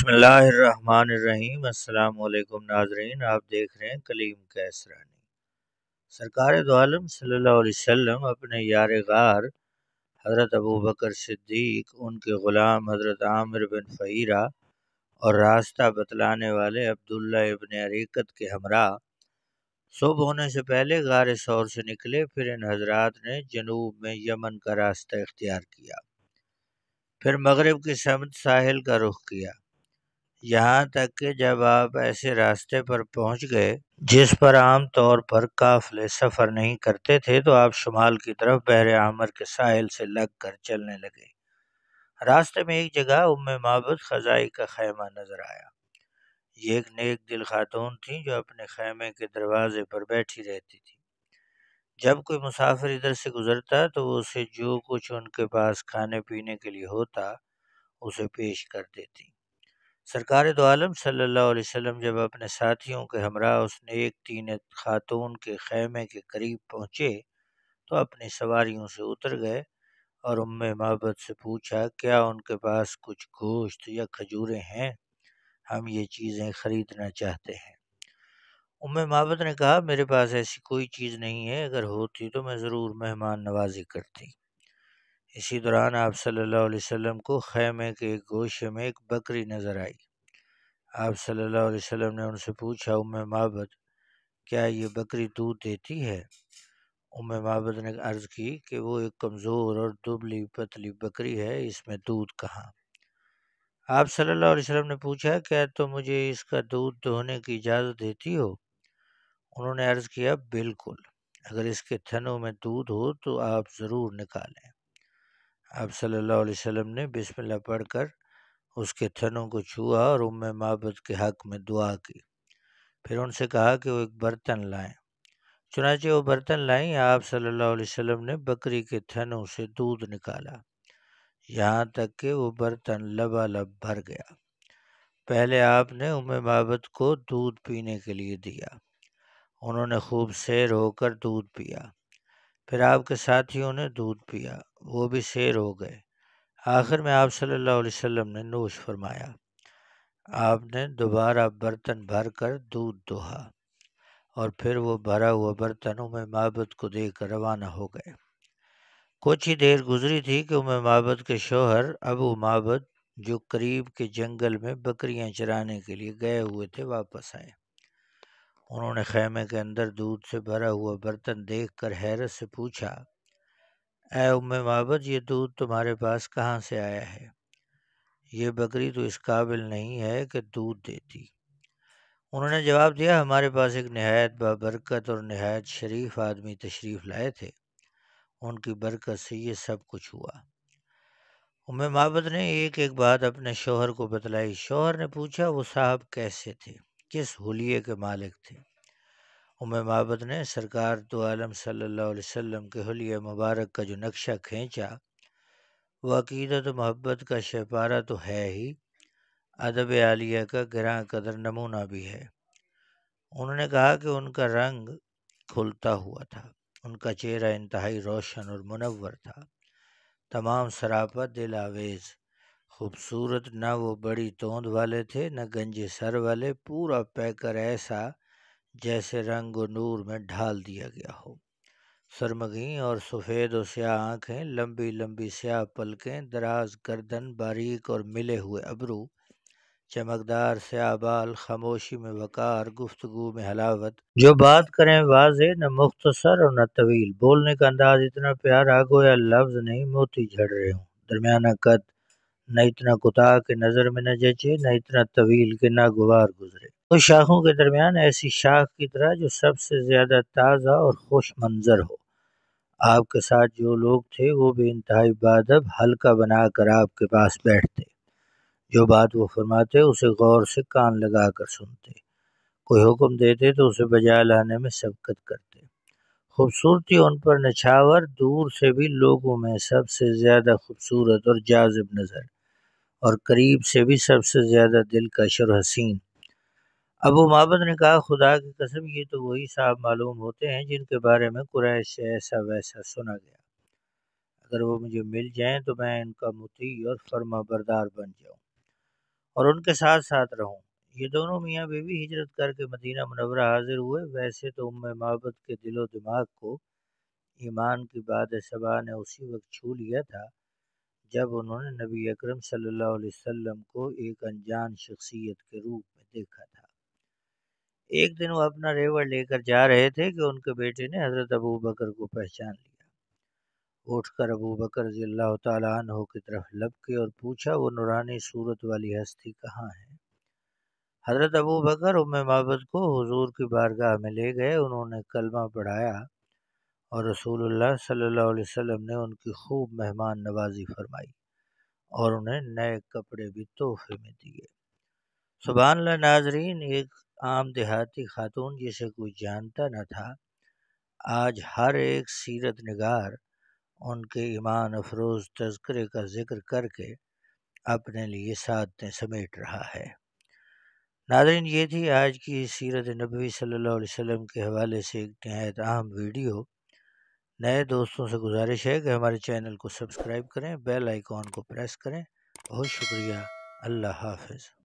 بسم اللہ الرحمن الرحیم۔ السلام علیکم ناظرین، آپ دیکھ رہے ہیں کلیم کیسرانی۔ سرکار دو عالم صلی اللہ علیہ وسلم اپنے یار غار حضرت ابوبکر صدیق، ان کے غلام حضرت عامر بن فہیرہ اور راستہ بتلانے والے عبداللہ ابن عریقت کے ہمراہ صبح ہونے سے پہلے غار ثور سے نکلے۔ پھر ان حضرات نے جنوب میں یمن کا راستہ اختیار کیا، پھر مغرب کی سمت ساحل کا رخ کیا، یہاں تک کہ جب آپ ایسے راستے پر پہنچ گئے جس پر عام طور پر قافلے سفر نہیں کرتے تھے، تو آپ شمال کی طرف بحر احمر کے ساحل سے لگ کر چلنے لگے۔ راستے میں ایک جگہ معبد خزائی کا خیمہ نظر آیا۔ یہ ایک نیک دل خاتون تھی جو اپنے خیمے کے دروازے پر بیٹھی رہتی تھی۔ جب کوئی مسافر ادھر سے گزرتا تو وہ اسے جو کچھ ان کے پاس کھانے پینے کے لیے ہوتا اسے پیش کر دیتی۔ سرکار دو عالم صلی اللہ علیہ وسلم جب اپنے ساتھیوں کے ہمراہ اس نیک طینت خاتون کے خیمے کے قریب پہنچے تو اپنی سواریوں سے اتر گئے اور معبد سے پوچھا، کیا ان کے پاس کچھ گوشت یا کھجوریں ہیں؟ ہم یہ چیزیں خریدنا چاہتے ہیں۔ معبد نے کہا، میرے پاس ایسی کوئی چیز نہیں ہے، اگر ہوتی تو میں ضرور مہمان نوازی کرتی۔ اسی دوران آپ صلی اللہ علیہ وسلم کو خیمے کے ایک گوشے میں ایک بکری نظر آئی۔ آپ صلی اللہ علیہ وسلم نے ان سے پوچھا، معبد، کیا یہ بکری دودھ دیتی ہے؟ معبد نے عرض کی کہ وہ ایک کمزور اور دبلی پتلی بکری ہے، اس میں دودھ کہاں؟ آپ صلی اللہ علیہ وسلم نے پوچھا، کیا تم مجھے اس کا دودھ دہنے کی اجازت دیتی ہو؟ انہوں نے عرض کیا، بالکل، اگر اس کے تھنوں میں دودھ ہو تو آپ ضرور نکالیں۔ آپ صلی اللہ علیہ وسلم نے بسم اللہ پڑھ کر اس کے تھنوں کو چھوا اور معبد کے حق میں دعا کی۔ پھر ان سے کہا کہ وہ ایک برتن لائیں۔ چنانچہ وہ برتن لائیں۔ آپ صلی اللہ علیہ وسلم نے بکری کے تھنوں سے دودھ نکالا، یہاں تک کہ وہ برتن لبالب بھر گیا۔ پہلے آپ نے معبد کو دودھ پینے کے لیے دیا۔ انہوں نے خوب سیر ہو کر دودھ پیا۔ پھر آپ کے ساتھیوں نے دودھ پیا، وہ بھی سیر ہو گئے۔ آخر میں آپ صلی اللہ علیہ وسلم نے نوش فرمایا۔ آپ نے دوبارہ برتن بھر کر دودھ دوہا اور پھر وہ بھرا ہوا برتن معبد کو دے کر روانہ ہو گئے۔ کچھ ہی دیر گزری تھی کہ معبد کے شوہر ابو معبد، جو قریب کے جنگل میں بکریاں چرانے کے لیے گئے ہوئے تھے، واپس آئے۔ انہوں نے خیمے کے اندر دودھ سے بھرا ہوا برتن دیکھ کر حیرت سے پوچھا، اے معبد، یہ دودھ تمہارے پاس کہاں سے آیا ہے؟ یہ بکری تو اس قابل نہیں ہے کہ دودھ دیتی۔ انہوں نے جواب دیا، ہمارے پاس ایک نہایت بابرکت اور نہایت شریف آدمی تشریف لائے تھے، ان کی برکت سے یہ سب کچھ ہوا۔ معبد نے ایک ایک بات اپنے شوہر کو بتلائی۔ شوہر نے پوچھا، وہ صاحب کیسے تھے، کس حلیے کے مالک تھے؟ معبد نے سرکار دو عالم صلی اللہ علیہ وسلم کے حلیہ مبارک کا جو نقشہ کھینچا، وہ عقیدت و محبت کا شہپارہ تو ہے ہی، ادب عالیہ کا گراں قدر نمونہ بھی ہے۔ انہوں نے کہا کہ ان کا رنگ کھلتا ہوا تھا، ان کا چہرہ انتہائی روشن اور منور تھا، تمام سراپا دل آویز، خوبصورت، نہ وہ بڑی توند والے تھے نہ گنجے سر والے، پورا پیکر ایسا جیسے رنگ و نور میں ڈھال دیا گیا ہو۔ سرمگیں اور سفید و سیاہ آنکھیں، لمبی لمبی سیاہ پلکیں، دراز گردن، باریک اور ملے ہوئے ابرو، چمکدار سیاہ بال، خاموشی میں وقار، گفتگو میں حلاوت، جو بات کریں واضح، نہ مختصر اور نہ طویل، بولنے کا انداز اتنا پیارا گویا لفظ نہیں موتی جھڑ رہے ہوں، درمیانہ قد، نہ اتنا کوتاہ کہ نظر میں نہ جچے، نہ اتنا طویل کہ ناگوار گزرے، تو شاخوں کے درمیان ایسی شاخ کی طرح جو سب سے زیادہ تازہ اور خوش منظر ہو۔ آپ کے ساتھ جو لوگ تھے وہ بھی انتہائی بادب حلقہ بنا کر آپ کے پاس بیٹھتے، جو بات وہ فرماتے اسے غور سے کان لگا کر سنتے، کوئی حکم دیتے تو اسے بجا لانے میں سبقت کرتے۔ خوبصورتی ان پر نچھاور، دور سے بھی لوگوں میں سب سے زیادہ خوبصورت اور جاذب نظر، اور قریب سے بھی سب سے زیادہ دلکش اور حسین۔ معبد نے کہا، خدا کی قسم، یہ تو وہی صاحب معلوم ہوتے ہیں جن کے بارے میں قریش سے ایسا ویسا سنا گیا۔ اگر وہ مجھے مل جائیں تو میں ان کا مطیع اور فرما بردار بن جاؤں۔ اور ان کے ساتھ ساتھ رہوں۔ یہ دونوں میاں بیوی ہجرت کر کے مدینہ منورہ حاضر ہوئے۔ ویسے تو ام معبد کے دل و دماغ کو ایمان کی باد صبا نے اسی وقت چھو لیا تھا جب انہوں نے نبی اکرم صلی اللہ علیہ وسلم کو ایک انجان شخصیت کے روپ میں دیکھا تھا۔ ایک دن وہ اپنا ریوڑ لے کر جا رہے تھے کہ ان کے بیٹے نے حضرت ابو بکر کو پہچان لیا۔ اٹھ کر ابو بکر رضی اللہ تعالیٰ عنہ کی طرف لپکے اور پوچھا، وہ نورانی صورت والی ہستی کہاں ہے؟ حضرت ابو بکر ام معبد کو حضور کی بارگاہ میں لے گئے۔ انہوں نے کلمہ پڑھایا اور رسول اللہ صلی اللہ علیہ وسلم نے ان کی خوب مہمان نوازی فرمائی اور انہیں نئے کپڑے بھی تحفے میں دیے۔ سبحان اللہ ناظرین، ایک عام دیہاتی خاتون جسے کوئی جانتا نہ تھا، آج ہر ایک سیرت نگار ان کے ایمان افروز تذکرے کا ذکر کر کے اپنے لیے سعادتیں سمیٹ رہا ہے۔ ناظرین، یہ تھی آج کی سیرت نبوی صلی اللہ علیہ وسلم کے حوالے سے ایک نہایت اہم ویڈیو۔ نئے دوستوں سے گزارش ہے کہ ہمارے چینل کو سبسکرائب کریں، بیل آئیکن کو پریس کریں۔ بہت شکریہ، اللہ حافظ۔